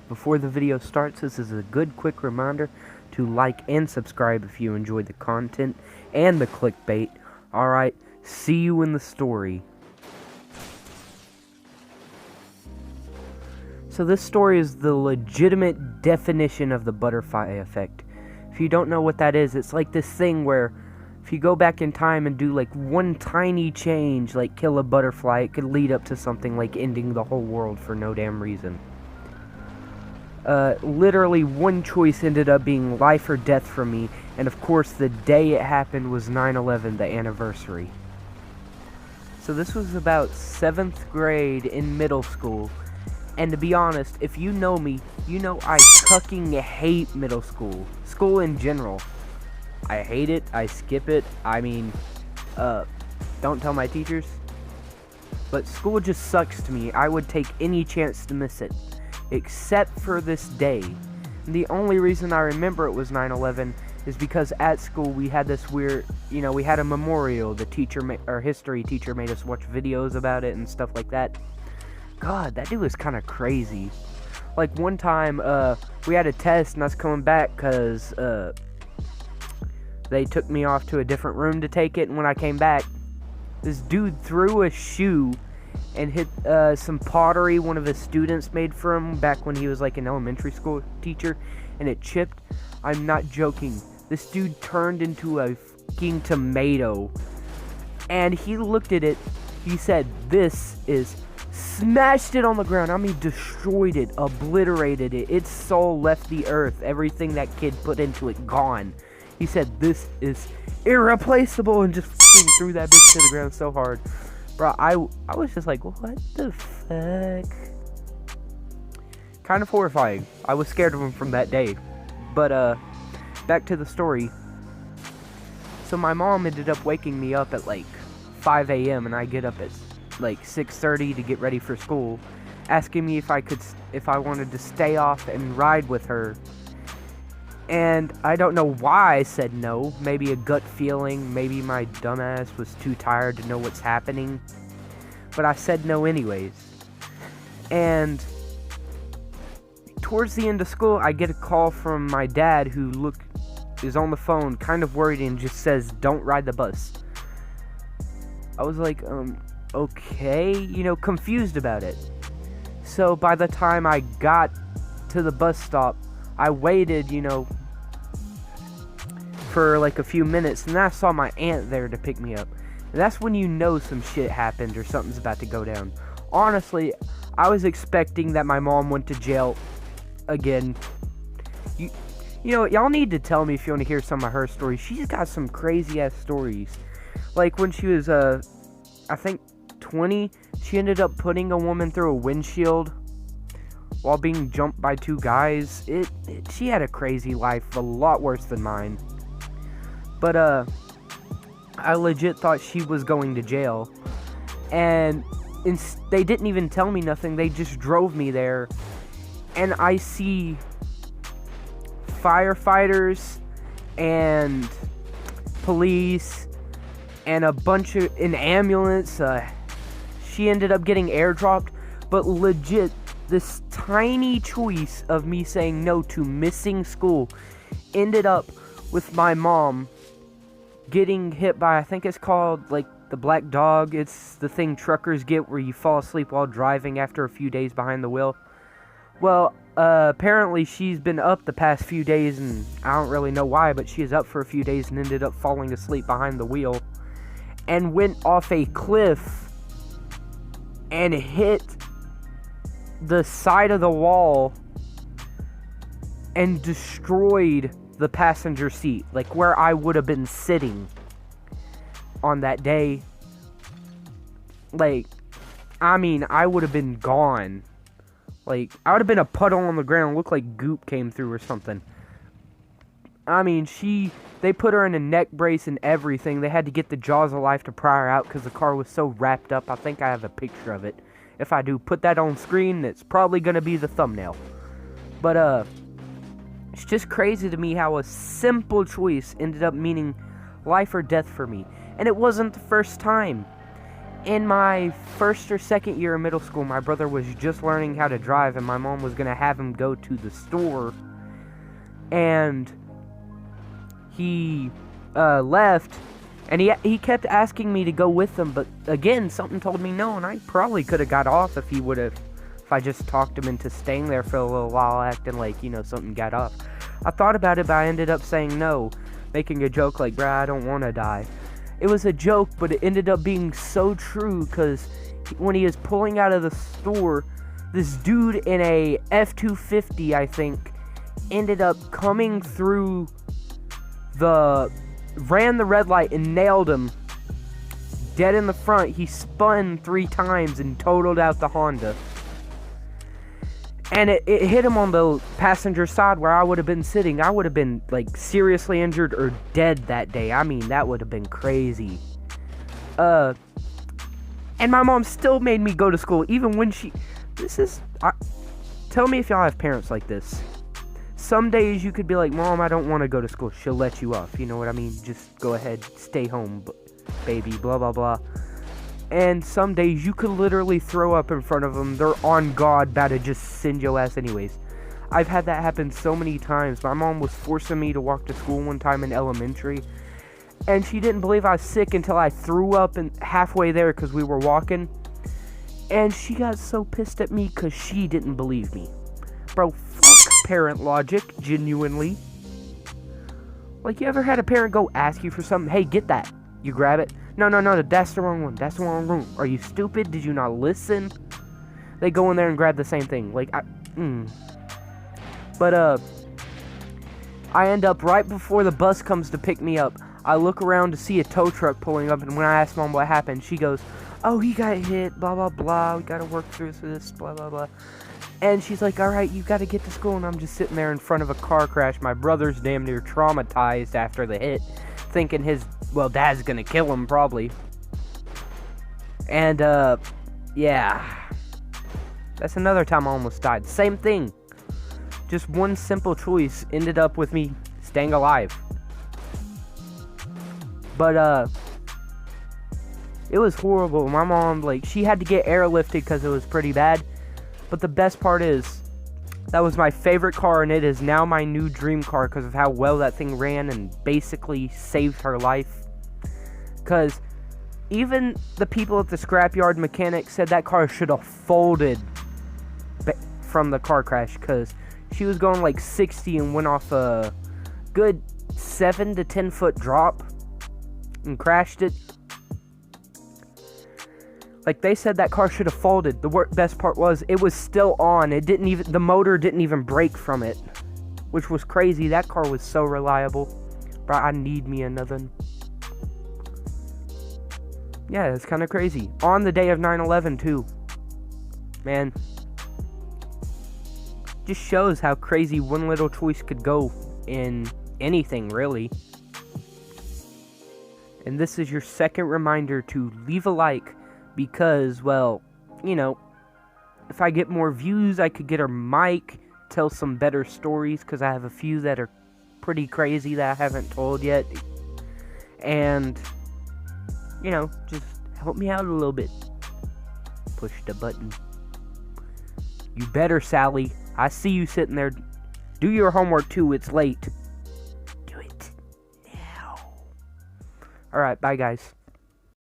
Before the video starts, this is a good quick reminder to like and subscribe if you enjoyed the content and the clickbait. Alright, see you in the story. So this story is the legitimate definition of the butterfly effect. If you don't know what that is, it's like this thing where if you go back in time and do like one tiny change, like kill a butterfly, it could lead up to something like ending the whole world for no damn reason. Literally one choice ended up being life or death for me, and of course the day it happened was 9/11, the anniversary. So this was about 7th grade in middle school, and to be honest, if you know me, you know I fucking hate middle school. School in general. I hate it, I skip it, I mean, don't tell my teachers. But school just sucks to me. I would take any chance to miss it. Except for this day. And the only reason I remember it was 9/11 is because at school we had this weird, we had a memorial. The teacher, our history teacher, made us watch videos about it and stuff like that. God, that dude was kind of crazy. Like one time, we had a test and I was coming back because they took me off to a different room to take it, and when I came back, this dude threw a shoe and hit some pottery one of his students made for him back when he was like an elementary school teacher, and it chipped. I'm not joking. This dude turned into a fucking tomato, and he looked at it, he said, "This is," smashed it on the ground. I mean, destroyed it, obliterated it. Its soul left the earth. Everything that kid put into it, gone. He said, "This is irreplaceable," and just fucking threw that bitch to the ground so hard. Bro, I was just like, what the fuck? Kind of horrifying. I was scared of him from that day. But, back to the story. So my mom ended up waking me up at like 5 a.m. and I get up at like 6:30 to get ready for school, asking me if I wanted to stay off and ride with her. And I don't know why I said no. Maybe a gut feeling. Maybe my dumbass was too tired to know what's happening. But I said no anyways. And towards the end of school, I get a call from my dad who is on the phone, kind of worried, and just says, "Don't ride the bus." I was like, okay, confused about it. So by the time I got to the bus stop, I waited, for like a few minutes, and then I saw my aunt there to pick me up. And that's when you know some shit happened or something's about to go down. Honestly, I was expecting that my mom went to jail again. Y'all need to tell me if you want to hear some of her stories. She's got some crazy ass stories. Like when she was, I think 20, she ended up putting a woman through a windshield while being jumped by 2 guys. She had a crazy life, a lot worse than mine. But, I legit thought she was going to jail. And they didn't even tell me nothing. They just drove me there. And I see firefighters and police and an ambulance. She ended up getting airdropped. But legit, this tiny choice of me saying no to missing school ended up with my mom getting hit by, I think it's called like the black dog. It's the thing truckers get where you fall asleep while driving after a few days behind the wheel. Well, apparently she's been up the past few days, and I don't really know why, but she is up for a few days and ended up falling asleep behind the wheel and went off a cliff and hit the side of the wall and destroyed the passenger seat, like where I would have been sitting on that day. Like, I mean, I would have been gone. Like, I would have been a puddle on the ground, looked like goop came through or something. I mean, they put her in a neck brace and everything. They had to get the jaws of life to pry her out because the car was so wrapped up. I think I have a picture of it. If I do put that on screen, it's probably going to be the thumbnail. But, it's just crazy to me how a simple choice ended up meaning life or death for me. And it wasn't the first time. In my first or second year of middle school, my brother was just learning how to drive, and my mom was going to have him go to the store. And he left, and he kept asking me to go with him, but again, something told me no, and I probably could have got off if I just talked him into staying there for a little while, acting like, something got off. I thought about it, but I ended up saying no, making a joke like, bruh, I don't want to die. It was a joke, but it ended up being so true, because when he was pulling out of the store, this dude in a F-250, I think, ended up coming through ran the red light and nailed him dead in the front. He spun 3 times and totaled out the Honda. And it hit him on the passenger side where I would have been sitting. I would have been, like, seriously injured or dead that day. I mean, that would have been crazy. And my mom still made me go to school, even when tell me if y'all have parents like this. Some days you could be like, Mom, I don't want to go to school. She'll let you off. You know what I mean? Just go ahead, stay home, baby, blah, blah, blah. And some days you could literally throw up in front of them. They're on God, about to just send your ass anyways. I've had that happen so many times. My mom was forcing me to walk to school one time in elementary, and she didn't believe I was sick until I threw up halfway there because we were walking. And she got so pissed at me because she didn't believe me. Bro, fuck parent logic, genuinely. Like, you ever had a parent go ask you for something? Hey, get that. You grab it. No, that's the wrong one. That's the wrong room. Are you stupid? Did you not listen? They go in there and grab the same thing. Like, But, I end up right before the bus comes to pick me up. I look around to see a tow truck pulling up, and when I ask Mom what happened, she goes, oh, he got hit, blah, blah, blah. We gotta work through this, blah, blah, blah. And she's like, alright, you gotta get to school. And I'm just sitting there in front of a car crash. My brother's damn near traumatized after the hit, thinking dad's gonna kill him, probably. And, yeah. That's another time I almost died. Same thing. Just one simple choice ended up with me staying alive. But, it was horrible. My mom, she had to get airlifted because it was pretty bad. But the best part is, that was my favorite car, and it is now my new dream car because of how well that thing ran and basically saved her life. Because even the people at the scrapyard mechanic said that car should have folded from the car crash, because she was going 60 and went off a good 7 to 10 foot drop and crashed it. They said that car should have folded. The best part was, it was still on. The motor didn't even break from it, which was crazy. That car was so reliable. Bro, I need me another. Yeah, it's kind of crazy. On the day of 9/11 too. Man. Just shows how crazy one little choice could go in anything, really. And this is your second reminder to leave a like. Because, if I get more views, I could get a mic, tell some better stories, because I have a few that are pretty crazy that I haven't told yet. And, just help me out a little bit. Push the button. You better, Sally. I see you sitting there. Do your homework, too. It's late. Do it now. Alright, bye, guys.